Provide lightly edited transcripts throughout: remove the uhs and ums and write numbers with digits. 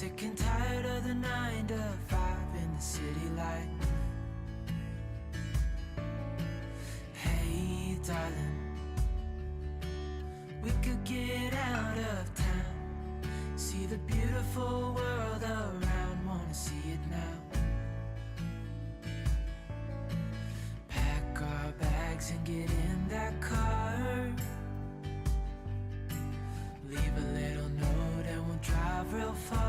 Sick and tired of the 9 to 5 in the city life. Hey darling, we could get out of town, see the beautiful world around, wanna see it now. Pack our bags and get in that car, leave a little note and we'll drive real far.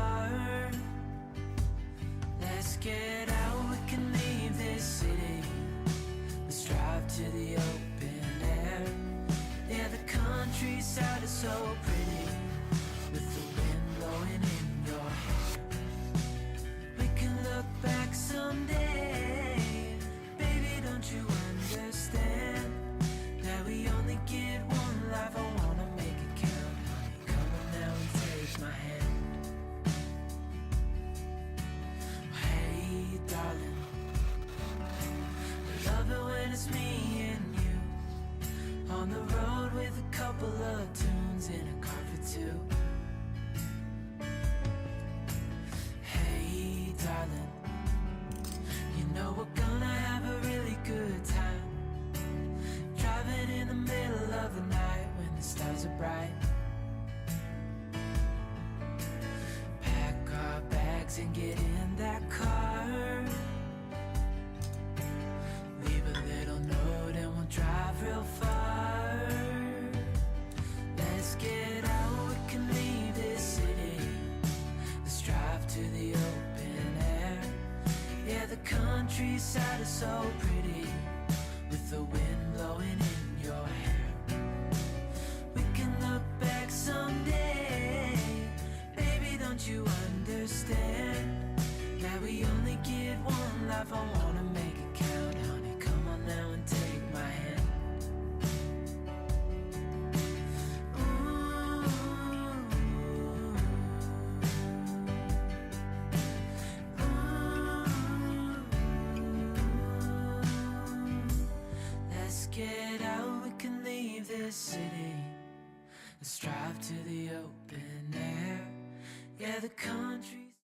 Let's get out, we can leave this city. Let's drive to the open air. Yeah, the countryside is so pretty, with the wind blowing in your hair. We can look back someday. Baby, don't you understand that we only get one life? I wanna make it count, honey. Come on now and take my hand. Hey darling, I love it when it's me and you, on the road with a couple of tunes in a car for two. Hey darling, you know we're gonna have a really good time, driving in the middle of the night when the stars are bright. Pack our bags and get in that car, leave a little note and we'll drive real far. Let's get out, we can leave this city. Let's drive to the open air. Yeah, the countryside is so pretty, with the wind blowing in your hair. We can look back someday. Baby, don't you understand that we only get one life? I wanna make it count, honey. Come on now and take my hand. Let's get out, we can leave this city. Let's drive to the open air. Yeah, the